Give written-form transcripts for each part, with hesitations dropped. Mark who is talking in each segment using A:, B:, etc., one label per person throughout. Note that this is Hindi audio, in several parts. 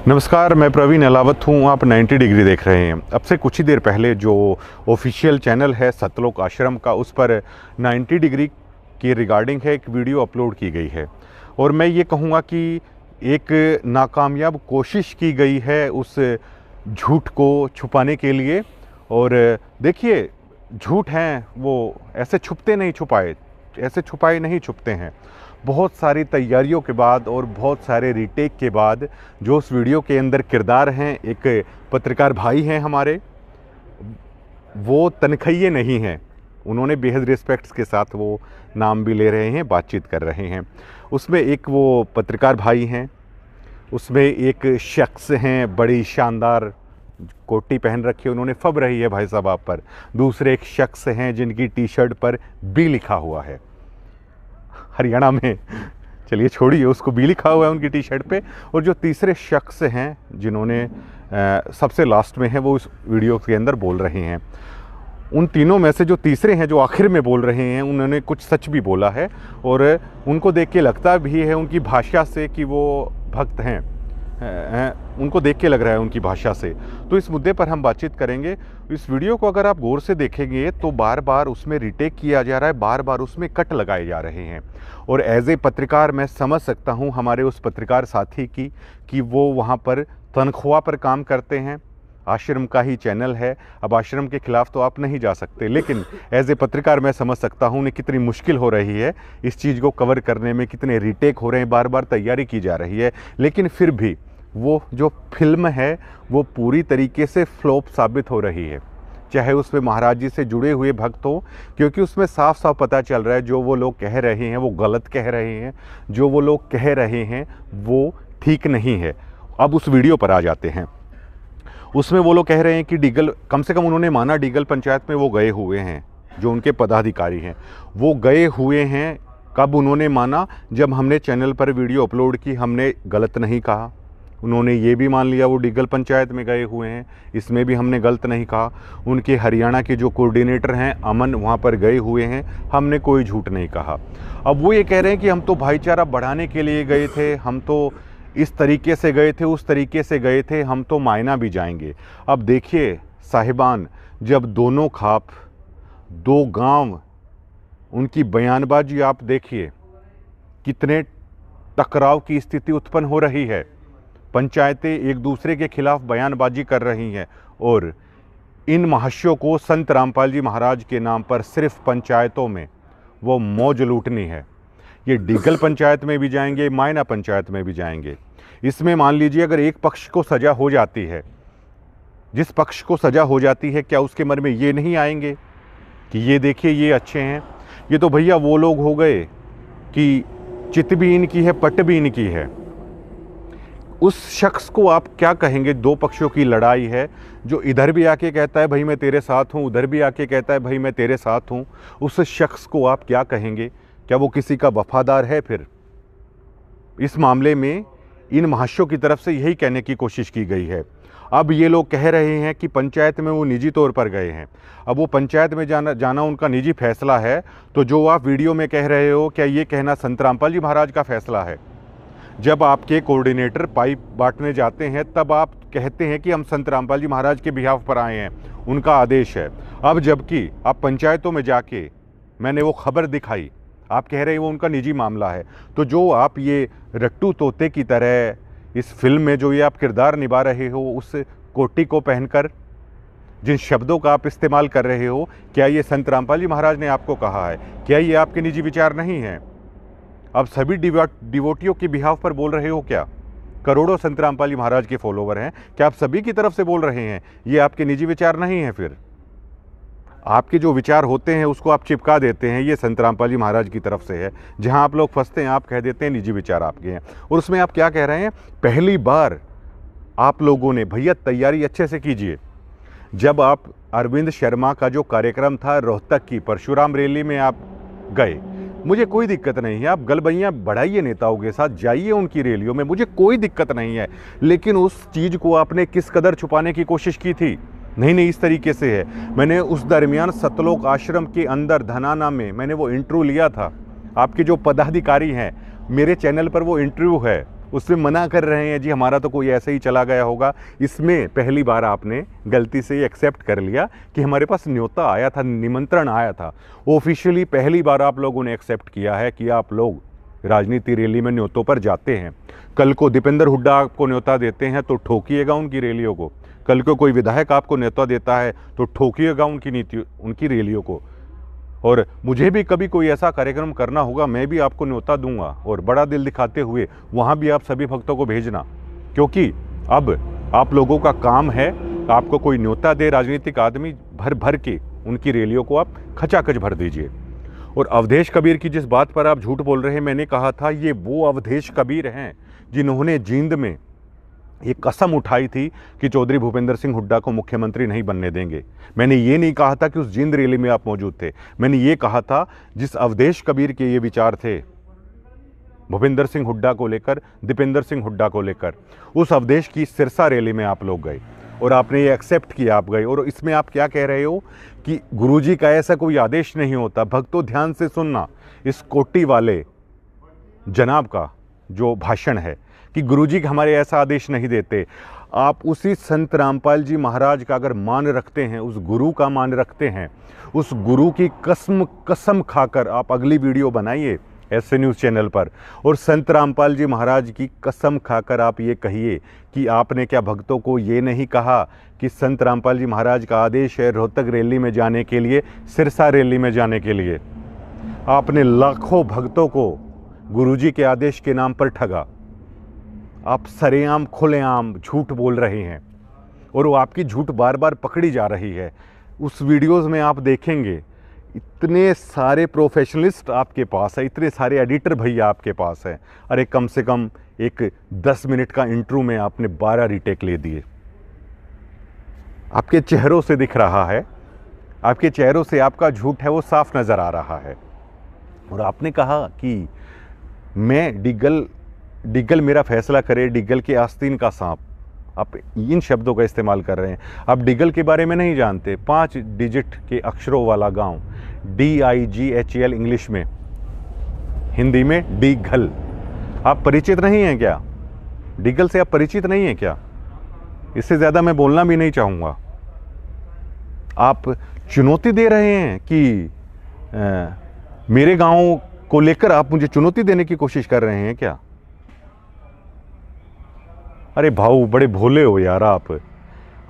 A: नमस्कार, मैं प्रवीण अलावत हूँ। आप 90 डिग्री देख रहे हैं। अब से कुछ ही देर पहले जो ऑफिशियल चैनल है सतलोक आश्रम का, उस पर 90 डिग्री की रिगार्डिंग है एक वीडियो अपलोड की गई है और मैं ये कहूँगा कि एक नाकामयाब कोशिश की गई है उस झूठ को छुपाने के लिए। और देखिए, झूठ हैं वो ऐसे छुपाए नहीं छुपते हैं। बहुत सारी तैयारियों के बाद और बहुत सारे रीटेक के बाद जो उस वीडियो के अंदर किरदार हैं, एक पत्रकार भाई हैं हमारे, वो तनखइये नहीं हैं। उन्होंने बेहद रिस्पेक्ट्स के साथ वो नाम भी ले रहे हैं, बातचीत कर रहे हैं। उसमें एक वो पत्रकार भाई हैं, उसमें एक शख्स हैं, बड़ी शानदार कोटी पहन रखी है, उन्होंने फब रही है भाई साहब आप पर। दूसरे एक शख्स हैं जिनकी टी शर्ट पर बी लिखा हुआ है, हरियाणा में, चलिए छोड़िए, उसको बी लिखा हुआ है उनकी टी शर्ट पे। और जो तीसरे शख्स हैं जिन्होंने सबसे लास्ट में है, वो इस वीडियो के अंदर बोल रहे हैं। उन तीनों में से जो तीसरे हैं, जो आखिर में बोल रहे हैं, उन्होंने कुछ सच भी बोला है और उनको देख के लगता भी है उनकी भाषा से कि वो भक्त हैं। उनको देख के लग रहा है उनकी भाषा से। तो इस मुद्दे पर हम बातचीत करेंगे। इस वीडियो को अगर आप गौर से देखेंगे तो बार बार उसमें रिटेक किया जा रहा है, बार बार उसमें कट लगाए जा रहे हैं। और एज ए पत्रकार मैं समझ सकता हूं हमारे उस पत्रकार साथी की कि वो वहां पर तनख्वाह पर काम करते हैं। आश्रम का ही चैनल है, अब आश्रम के खिलाफ तो आप नहीं जा सकते, लेकिन एज ए पत्रकार मैं समझ सकता हूँ उन्हें कितनी मुश्किल हो रही है इस चीज़ को कवर करने में, कितने रिटेक हो रहे हैं, बार बार तैयारी की जा रही है। लेकिन फिर भी वो जो फिल्म है वो पूरी तरीके से फ्लॉप साबित हो रही है, चाहे उसमें महाराज जी से जुड़े हुए भक्त हो, क्योंकि उसमें साफ साफ पता चल रहा है जो वो लोग कह रहे हैं वो गलत कह रहे हैं, जो वो लोग कह रहे हैं वो ठीक नहीं है। अब उस वीडियो पर आ जाते हैं। उसमें वो लोग कह रहे हैं कि डीगल, कम से कम उन्होंने माना डीगल पंचायत में वो गए हुए हैं, जो उनके पदाधिकारी हैं वो गए हुए हैं। कब उन्होंने माना? जब हमने चैनल पर वीडियो अपलोड की, हमने गलत नहीं कहा। उन्होंने ये भी मान लिया वो डीगल पंचायत में गए हुए हैं, इसमें भी हमने गलत नहीं कहा। उनके हरियाणा के जो कोऑर्डिनेटर हैं अमन, वहाँ पर गए हुए हैं, हमने कोई झूठ नहीं कहा। अब वो ये कह रहे हैं कि हम तो भाईचारा बढ़ाने के लिए गए थे, हम तो इस तरीके से गए थे, उस तरीके से गए थे, हम तो मायना भी जाएंगे। अब देखिए साहिबान, जब दोनों खाप, दो गांव, उनकी बयानबाजी आप देखिए, कितने टकराव की स्थिति उत्पन्न हो रही है। पंचायतें एक दूसरे के खिलाफ बयानबाजी कर रही हैं और इन महाशयों को संत रामपाल जी महाराज के नाम पर सिर्फ पंचायतों में वो मौज लूटनी है। ये डीगल पंचायत में भी जाएंगे, मायना पंचायत में भी जाएंगे। इसमें मान लीजिए अगर एक पक्ष को सजा हो जाती है, जिस पक्ष को सजा हो जाती है, क्या उसके मन में ये नहीं आएंगे कि ये देखिए ये अच्छे हैं? ये तो भैया वो लोग हो गए कि चित भी इनकी है, पट भी इनकी है। उस शख्स को आप क्या कहेंगे? दो पक्षों की लड़ाई है, जो इधर भी आके कहता है भाई मैं तेरे साथ हूँ, उधर भी आके कहता है भाई मैं तेरे साथ हूँ। उस शख्स को आप क्या कहेंगे? क्या वो किसी का वफादार है? फिर इस मामले में इन महाशयों की तरफ से यही कहने की कोशिश की गई है। अब ये लोग कह रहे हैं कि पंचायत में वो निजी तौर पर गए हैं। अब वो पंचायत में जाना उनका निजी फैसला है, तो जो आप वीडियो में कह रहे हो, क्या ये कहना संत रामपाल जी महाराज का फैसला है? जब आपके कोऑर्डिनेटर पाइप बांटने जाते हैं तब आप कहते हैं कि हम संत रामपाल जी महाराज के बिहाफ पर आए हैं, उनका आदेश है। अब जबकि आप पंचायतों में जाके मैंने वो खबर दिखाई, आप कह रहे हैं वो उनका निजी मामला है। तो जो आप ये रट्टू तोते की तरह इस फिल्म में जो ये आप किरदार निभा रहे हो, उस कोटी को पहनकर जिन शब्दों का आप इस्तेमाल कर रहे हो, क्या ये संत रामपाल जी महाराज ने आपको कहा है? क्या ये आपके निजी विचार नहीं हैं? अब सभी डिवोटियों के बिहाफ पर बोल रहे हो क्या? करोड़ों संत रामपाल जी महाराज के फॉलोवर हैं, क्या आप सभी की तरफ से बोल रहे हैं? ये आपके निजी विचार नहीं हैं? फिर आपके जो विचार होते हैं उसको आप चिपका देते हैं, ये संत रामपाल जी महाराज की तरफ से है। जहां आप लोग फंसते हैं आप कह देते हैं निजी विचार आपके हैं। और उसमें आप क्या कह रहे हैं? पहली बार आप लोगों ने, भैया तैयारी अच्छे से कीजिए। जब आप अरविंद शर्मा का जो कार्यक्रम था रोहतक की परशुराम रैली में आप गए, मुझे कोई दिक्कत नहीं है, आप गलबैयाँ बढ़ाइए नेताओं के साथ, जाइए उनकी रैलियों में, मुझे कोई दिक्कत नहीं है। लेकिन उस चीज़ को आपने किस कदर छुपाने की कोशिश की थी? नहीं, इस तरीके से है। मैंने उस दरमियान सतलोक आश्रम के अंदर धनाना में मैंने वो इंटरव्यू लिया था। आपके जो पदाधिकारी हैं, मेरे चैनल पर वो इंटरव्यू है, उसमें मना कर रहे हैं जी हमारा तो कोई ऐसे ही चला गया होगा। इसमें पहली बार आपने गलती से एक्सेप्ट कर लिया कि हमारे पास न्योता आया था, निमंत्रण आया था। ऑफिशियली पहली बार आप लोगों ने एक्सेप्ट किया है कि आप लोग राजनीति रैली में न्योतों पर जाते हैं। कल को दीपेंद्र हुड्डा आपको न्योता देते हैं तो ठोकिएगा उनकी रैलियों को। कल को कोई विधायक आपको न्योता देता है तो ठोकिएगा उनकी रैलियों को। और मुझे भी कभी कोई ऐसा कार्यक्रम करना होगा, मैं भी आपको न्योता दूंगा और बड़ा दिल दिखाते हुए वहाँ भी आप सभी भक्तों को भेजना, क्योंकि अब आप लोगों का काम है, आपको कोई न्योता दे राजनीतिक आदमी, भर भर के उनकी रैलियों को आप खचाखच भर दीजिए। और अवधेश कबीर की जिस बात पर आप झूठ बोल रहे हैं, मैंने कहा था ये वो अवधेश कबीर हैं जिन्होंने जींद में ये कसम उठाई थी कि चौधरी भूपेंद्र सिंह हुड्डा को मुख्यमंत्री नहीं बनने देंगे। मैंने ये नहीं कहा था कि उस जींद रैली में आप मौजूद थे। मैंने ये कहा था जिस अवधेश कबीर के ये विचार थे भूपेंद्र सिंह हुड्डा को लेकर, दीपेंद्र सिंह हुड्डा को लेकर, उस अवधेश की सिरसा रैली में आप लोग गए और आपने ये एक्सेप्ट किया, आप गए। और इसमें आप क्या कह रहे हो कि गुरुजी का ऐसा कोई आदेश नहीं होता। भक्तों ध्यान से सुनना, इस कोटी वाले जनाब का जो भाषण है कि गुरुजी हमारे ऐसा आदेश नहीं देते। आप उसी संत रामपाल जी महाराज का अगर मान रखते हैं, उस गुरु का मान रखते हैं, उस गुरु की कसम खाकर आप अगली वीडियो बनाइए ऐसे न्यूज़ चैनल पर और संत रामपाल जी महाराज की कसम खाकर आप ये कहिए कि आपने क्या भक्तों को ये नहीं कहा कि संत रामपाल जी महाराज का आदेश है रोहतक रैली में जाने के लिए, सिरसा रैली में जाने के लिए। आपने लाखों भक्तों को गुरुजी के आदेश के नाम पर ठगा। आप सरेआम खुलेआम झूठ बोल रहे हैं और वो आपकी झूठ बार बार पकड़ी जा रही है। उस वीडियोस में आप देखेंगे इतने सारे प्रोफेशनलिस्ट आपके पास है, इतने सारे एडिटर भैया आपके पास है। अरे कम से कम एक 10 मिनट का इंट्रो में आपने 12 रीटेक ले दिए। आपके चेहरों से दिख रहा है, आपके चेहरों से आपका झूठ है वो साफ नज़र आ रहा है। और आपने कहा कि मैं डिग्गल मेरा फैसला करे, डिग्गल के आस्तीन का सांप। आप इन शब्दों का इस्तेमाल कर रहे हैं। आप डिग्गल के बारे में नहीं जानते। 5 डिजिट के अक्षरों वाला गांव, DIGHL इंग्लिश में, हिंदी में डिग्गल। आप परिचित नहीं हैं क्या? डिग्गल से आप परिचित नहीं हैं क्या? इससे ज़्यादा मैं बोलना भी नहीं चाहूँगा। आप चुनौती दे रहे हैं कि मेरे गांव को लेकर आप मुझे चुनौती देने की कोशिश कर रहे हैं क्या? अरे भाऊ बड़े भोले हो यार आप।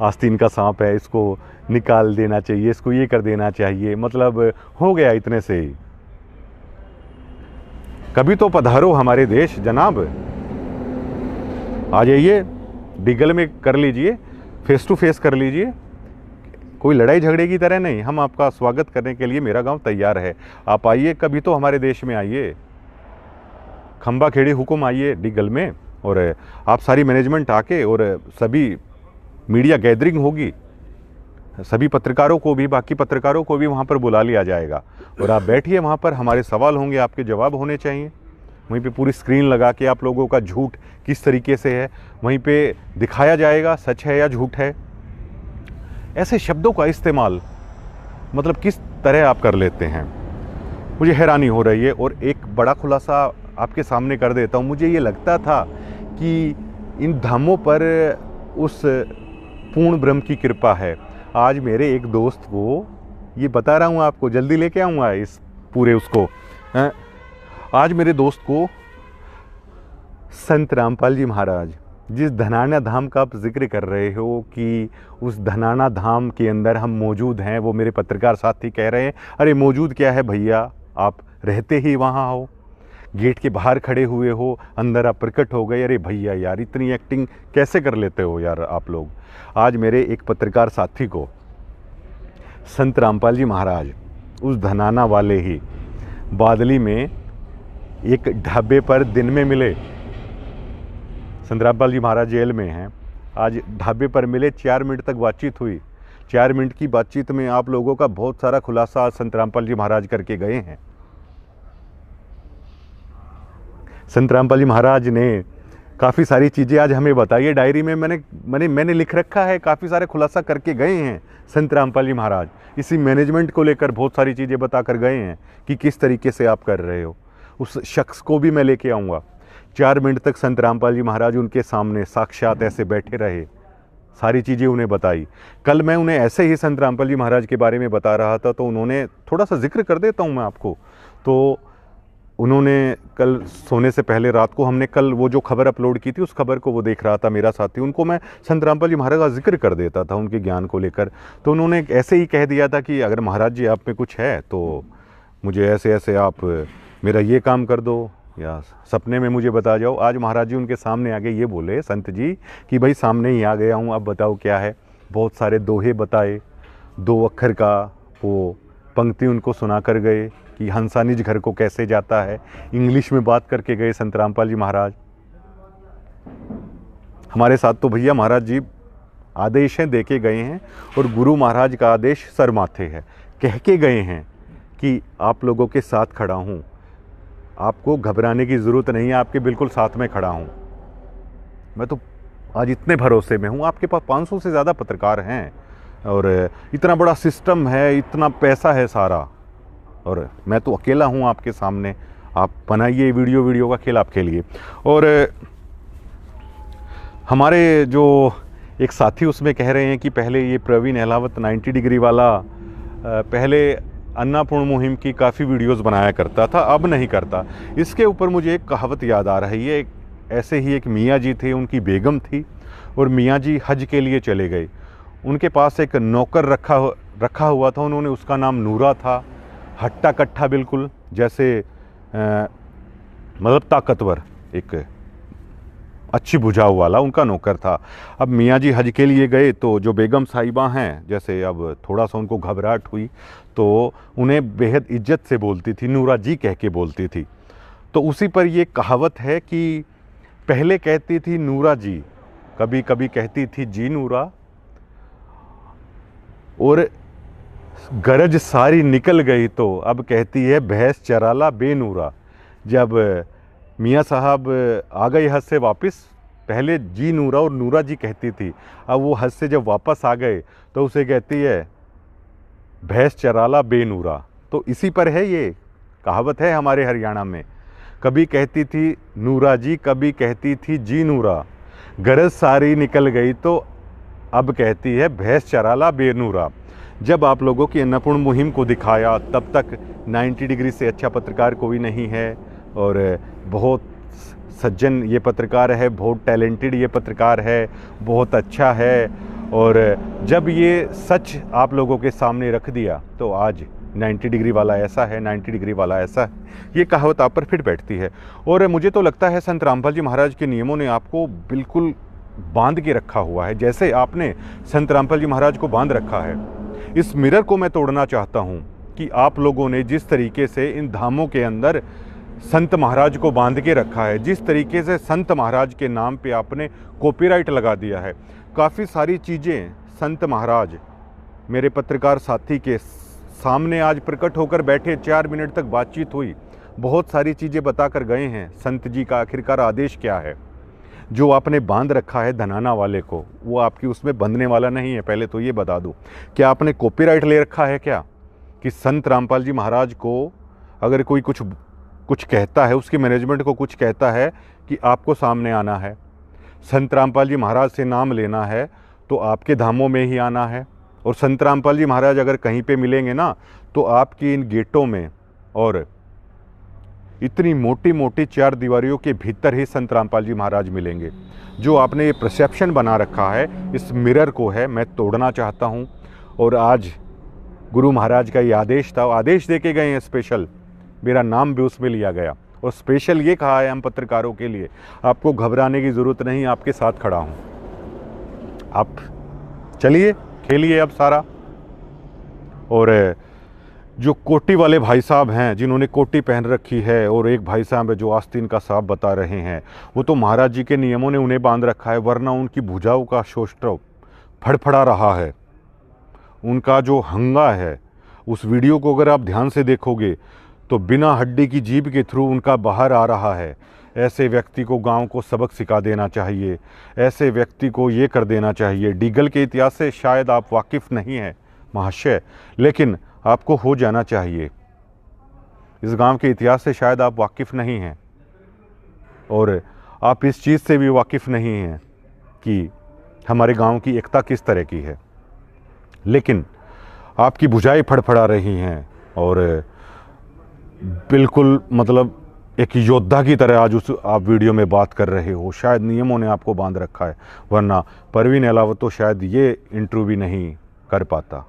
A: आस्तीन का सांप है, इसको निकाल देना चाहिए, इसको ये कर देना चाहिए, मतलब हो गया इतने से ही। कभी तो पधारो हमारे देश जनाब, आ जाइए, डिग्गल में कर लीजिए, फेस टू फेस कर लीजिए। कोई लड़ाई झगड़े की तरह नहीं, हम आपका स्वागत करने के लिए मेरा गांव तैयार है। आप आइए, कभी तो हमारे देश में आइए, खंबा खेड़ी हुकुम आइए डिग्गल में, और आप सारी मैनेजमेंट आके और सभी मीडिया गैदरिंग होगी, सभी पत्रकारों को भी, बाकी पत्रकारों को भी वहाँ पर बुला लिया जाएगा और आप बैठिए वहाँ पर, हमारे सवाल होंगे, आपके जवाब होने चाहिए। वहीं पे पूरी स्क्रीन लगा के आप लोगों का झूठ किस तरीके से है वहीं पे दिखाया जाएगा, सच है या झूठ है। ऐसे शब्दों का इस्तेमाल मतलब किस तरह आप कर लेते हैं, मुझे हैरानी हो रही है। और एक बड़ा खुलासा आपके सामने कर देता हूँ। मुझे ये लगता था कि इन धामों पर उस पूर्ण ब्रह्म की कृपा है। आज मेरे एक दोस्त को, ये बता रहा हूँ आपको, जल्दी लेके आऊँगा इस पूरे उसको, आज मेरे दोस्त को संत रामपाल जी महाराज, जिस धनाना धाम का आप जिक्र कर रहे हो कि उस धनाना धाम के अंदर हम मौजूद हैं, वो मेरे पत्रकार साथी कह रहे हैं अरे मौजूद क्या है भैया, आप रहते ही वहाँ हो, गेट के बाहर खड़े हुए हो, अंदर आप प्रकट हो गए। अरे भैया यार इतनी एक्टिंग कैसे कर लेते हो यार आप लोग। आज मेरे एक पत्रकार साथी को संत रामपाल जी महाराज उस धनाना वाले ही बादली में एक ढाबे पर दिन में मिले। संत रामपाल जी महाराज जेल में हैं, आज ढाबे पर मिले, 4 मिनट तक बातचीत हुई। 4 मिनट की बातचीत में आप लोगों का बहुत सारा खुलासा संत रामपाल जी महाराज करके गए हैं। संत रामपाल जी महाराज ने काफ़ी सारी चीज़ें आज हमें बताई है। डायरी में मैंने लिख रखा है, काफ़ी सारे खुलासा करके गए हैं संत रामपाल जी महाराज। इसी मैनेजमेंट को लेकर बहुत सारी चीज़ें बता कर गए हैं कि किस तरीके से आप कर रहे हो। उस शख्स को भी मैं लेके आऊँगा 4 मिनट तक संत रामपाल जी महाराज उनके सामने साक्षात ऐसे बैठे रहे, सारी चीज़ें उन्हें बताई। कल मैं उन्हें ऐसे ही संत रामपाल जी महाराज के बारे में बता रहा था, तो उन्होंने थोड़ा सा जिक्र कर देता हूँ मैं आपको। तो उन्होंने कल सोने से पहले रात को, हमने कल वो जो खबर अपलोड की थी उस खबर को वो देख रहा था मेरा साथी, उनको मैं संत रामपाल जी महाराज का जिक्र कर देता था उनके ज्ञान को लेकर। तो उन्होंने ऐसे ही कह दिया था कि अगर महाराज जी आप में कुछ है तो मुझे ऐसे ऐसे आप मेरा ये काम कर दो या सपने में मुझे बता जाओ। आज महाराज जी उनके सामने आगे ये बोले संत जी कि भाई सामने ही आ गया हूँ, अब बताओ क्या है। बहुत सारे दोहे बताए, 2 अक्षर का वो पंक्ति उनको सुना कर गए कि हंसा निज घर को कैसे जाता है, इंग्लिश में बात करके गए संत रामपाल जी महाराज। हमारे साथ तो भैया महाराज जी आदेशें दे के गए हैं और गुरु महाराज का आदेश सर माथे है, कह के गए हैं कि आप लोगों के साथ खड़ा हूँ, आपको घबराने की ज़रूरत नहीं है, आपके बिल्कुल साथ में खड़ा हूँ। मैं तो आज इतने भरोसे में हूँ, आपके पास 500 से ज़्यादा पत्रकार हैं और इतना बड़ा सिस्टम है, इतना पैसा है सारा, और मैं तो अकेला हूँ आपके सामने। आप बनाइए वीडियो का खेल आप खेलिए। और हमारे जो एक साथी उसमें कह रहे हैं कि पहले ये प्रवीण अहलावत 90 डिग्री वाला पहले अन्नापूर्ण मुहिम की काफ़ी वीडियोस बनाया करता था, अब नहीं करता। इसके ऊपर मुझे एक कहावत याद आ रही है। ऐसे ही एक मियाँ जी थे, उनकी बेगम थी और मियाँ जी हज के लिए चले गए। उनके पास एक नौकर रखा हुआ था, उन्होंने उसका नाम नूरा था। हट्टा कट्ठा बिल्कुल, जैसे मतलब ताकतवर, एक अच्छी बुझाऊ वाला उनका नौकर था। अब मियाँ जी हज के लिए गए तो जो बेगम साहिबा हैं, जैसे अब थोड़ा सा उनको घबराहट हुई तो उन्हें बेहद इज्जत से बोलती थी, नूरा जी कह के बोलती थी। तो उसी पर ये कहावत है कि पहले कहती थी नूरा जी, कभी कभी कहती थी जी नूरा, और गरज सारी निकल गई तो अब कहती है भैंस चराला बेनूरा। जब मियाँ साहब आ गए हज से वापस, पहले जी नूरा और नूरा जी कहती थी, अब वो हज से जब वापस आ गए तो उसे कहती है भैंस चराला बेनूरा। तो इसी पर है, ये कहावत है हमारे हरियाणा में। कभी कहती थी नूरा जी, कभी कहती थी जी नूरा, गरज सारी निकल गई तो अब कहती है भैंस चराला बेनूरा। जब आप लोगों की अन्नपूर्ण मुहिम को दिखाया तब तक 90 डिग्री से अच्छा पत्रकार कोई नहीं है, और बहुत सज्जन ये पत्रकार है, बहुत टैलेंटेड ये पत्रकार है, बहुत अच्छा है। और जब ये सच आप लोगों के सामने रख दिया तो आज 90 डिग्री वाला ऐसा है, 90 डिग्री वाला ऐसा है, ये कहावत आप पर फिट बैठती है। और मुझे तो लगता है संत रामपाल जी महाराज के नियमों ने आपको बिल्कुल बांध के रखा हुआ है, जैसे आपने संत रामपाल जी महाराज को बांध रखा है। इस मिरर को मैं तोड़ना चाहता हूँ कि आप लोगों ने जिस तरीके से इन धामों के अंदर संत महाराज को बांध के रखा है, जिस तरीके से संत महाराज के नाम पे आपने कॉपीराइट लगा दिया है, काफ़ी सारी चीज़ें संत महाराज मेरे पत्रकार साथी के सामने आज प्रकट होकर बैठे, 4 मिनट तक बातचीत हुई, बहुत सारी चीज़ें बताकर गए हैं। संत जी का आखिरकार आदेश क्या है? जो आपने बांध रखा है धनाना वाले को, वो आपकी उसमें बंधने वाला नहीं है। पहले तो ये बता दूं, क्या आपने कॉपीराइट ले रखा है क्या कि संत रामपाल जी महाराज को अगर कोई कुछ कहता है, उसकी मैनेजमेंट को कुछ कहता है कि आपको सामने आना है, संत रामपाल जी महाराज से नाम लेना है तो आपके धामों में ही आना है, और संत रामपाल जी महाराज अगर कहीं पे मिलेंगे ना तो आपकी इन गेटों में और इतनी मोटी मोटी 4 दीवारियों के भीतर ही संत रामपाल जी महाराज मिलेंगे। जो आपने ये परसेप्शन बना रखा है, इस मिरर को है मैं तोड़ना चाहता हूँ। और आज गुरु महाराज का ये आदेश था, आदेश दे के गए हैं स्पेशल, मेरा नाम भी उसमें लिया गया, और स्पेशल ये कहा है हम पत्रकारों के लिए, आपको घबराने की ज़रूरत नहीं, आपके साथ खड़ा हूँ। आप चलिए खेलिए अब सारा। और जो कोटी वाले भाई साहब हैं जिन्होंने कोटी पहन रखी है, और एक भाई साहब है जो आस्तीन का साहब बता रहे हैं, वो तो महाराज जी के नियमों ने उन्हें बांध रखा है, वरना उनकी भुजाओं का शोष्ठव फड़फड़ा रहा है। उनका जो हंगा है, उस वीडियो को अगर आप ध्यान से देखोगे तो बिना हड्डी की जीभ के थ्रू उनका बाहर आ रहा है। ऐसे व्यक्ति को गांव को सबक सिखा देना चाहिए, ऐसे व्यक्ति को ये कर देना चाहिए। डीगल के इतिहास से शायद आप वाकिफ़ नहीं हैं महाशय, लेकिन आपको हो जाना चाहिए। इस गांव के इतिहास से शायद आप वाकिफ़ नहीं हैं। और आप इस चीज़ से भी वाकिफ़ नहीं हैं कि हमारे गांव की एकता किस तरह की है, लेकिन आपकी भुजाएं फड़फड़ा रही हैं और बिल्कुल मतलब एक योद्धा की तरह आज उस आप वीडियो में बात कर रहे हो। शायद नियमों ने आपको बांध रखा है, वरना परवीन अलावत तो शायद ये इंटरव्यू भी नहीं कर पाता।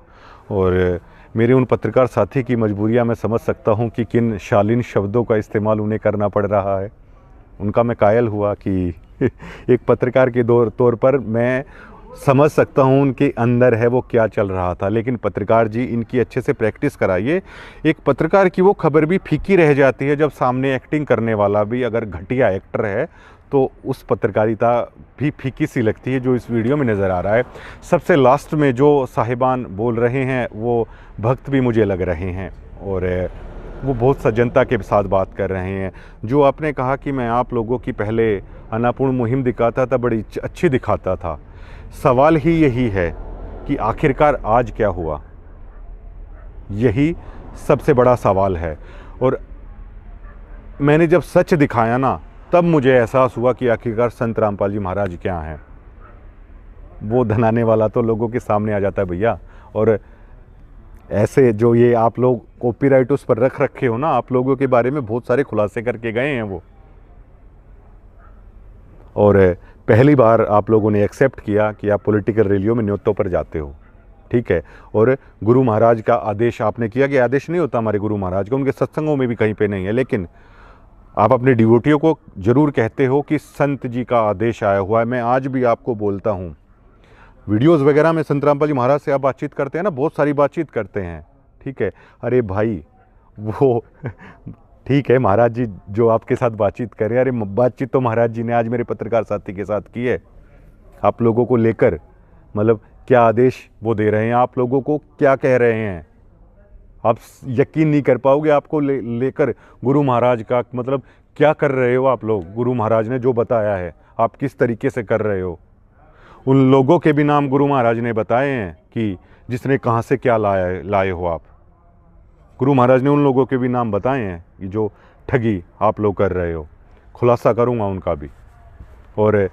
A: और मेरे उन पत्रकार साथी की मजबूरियां मैं समझ सकता हूं कि किन शालीन शब्दों का इस्तेमाल उन्हें करना पड़ रहा है। उनका मैं कायल हुआ कि एक पत्रकार के तौर पर मैं समझ सकता हूँ उनके अंदर है वो क्या चल रहा था। लेकिन पत्रकार जी, इनकी अच्छे से प्रैक्टिस कराइए। एक पत्रकार की वो खबर भी फीकी रह जाती है जब सामने एक्टिंग करने वाला भी अगर घटिया एक्टर है, तो उस पत्रकारिता भी फीकी सी लगती है जो इस वीडियो में नज़र आ रहा है। सबसे लास्ट में जो साहिबान बोल रहे हैं वो भक्त भी मुझे लग रहे हैं और वो बहुत सज्जनता के साथ बात कर रहे हैं। जो आपने कहा कि मैं आप लोगों की पहले अन्नपूर्ण मुहिम दिखाता था, बड़ी अच्छी दिखाता था। सवाल ही यही है कि आखिरकार आज क्या हुआ, यही सबसे बड़ा सवाल है। और मैंने जब सच दिखाया ना, तब मुझे एहसास हुआ कि आखिरकार संत रामपाल जी महाराज क्या हैं। वो धनाने वाला तो लोगों के सामने आ जाता है भैया। और ऐसे जो ये आप लोग कॉपीराइट उस पर रख रखे हो ना, आप लोगों के बारे में बहुत सारे खुलासे करके गए हैं वो। और पहली बार आप लोगों ने एक्सेप्ट किया कि आप पॉलिटिकल रैलियों में न्योतों पर जाते हो, ठीक है। और गुरु महाराज का आदेश आपने किया कि आदेश नहीं होता हमारे गुरु महाराज का, उनके सत्संगों में भी कहीं पे नहीं है, लेकिन आप अपने डिवोटियों को जरूर कहते हो कि संत जी का आदेश आया हुआ है। मैं आज भी आपको बोलता हूँ, वीडियोज़ वगैरह में संत रामपाल जी महाराज से आप बातचीत करते हैं ना, बहुत सारी बातचीत करते हैं, ठीक है। अरे भाई वो ठीक है, महाराज जी जो आपके साथ बातचीत कर रहे हैं, अरे बातचीत तो महाराज जी ने आज मेरे पत्रकार साथी के साथ की है आप लोगों को लेकर। मतलब क्या आदेश वो दे रहे हैं, आप लोगों को क्या कह रहे हैं, आप यकीन नहीं कर पाओगे। आपको लेकर गुरु महाराज का मतलब क्या कर रहे हो आप लोग। गुरु महाराज ने जो बताया है आप किस तरीके से कर रहे हो। उन लोगों के भी नाम गुरु महाराज ने बताए हैं कि जिसने कहाँ से क्या लाए हो आप। गुरु महाराज ने उन लोगों के भी नाम बताए हैं कि जो ठगी आप लोग कर रहे हो। खुलासा करूंगा उनका भी। और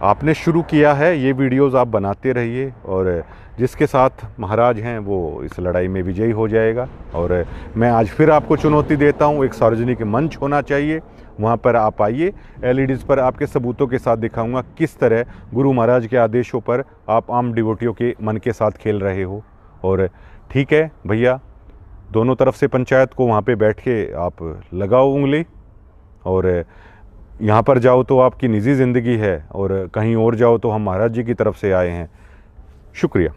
A: आपने शुरू किया है, ये वीडियोस आप बनाते रहिए और जिसके साथ महाराज हैं वो इस लड़ाई में विजयी हो जाएगा। और मैं आज फिर आपको चुनौती देता हूँ, एक सार्वजनिक मंच होना चाहिए, वहाँ पर आप आइए। एलईडीज़ पर आपके सबूतों के साथ दिखाऊंगा किस तरह गुरु महाराज के आदेशों पर आप आम डिवोटियों के मन के साथ खेल रहे हो। और ठीक है भैया, दोनों तरफ से पंचायत को वहाँ पे बैठ के आप लगाओ उंगली। और यहाँ पर जाओ तो आपकी निजी ज़िंदगी है और कहीं और जाओ तो हम महाराज जी की तरफ से आए हैं। शुक्रिया।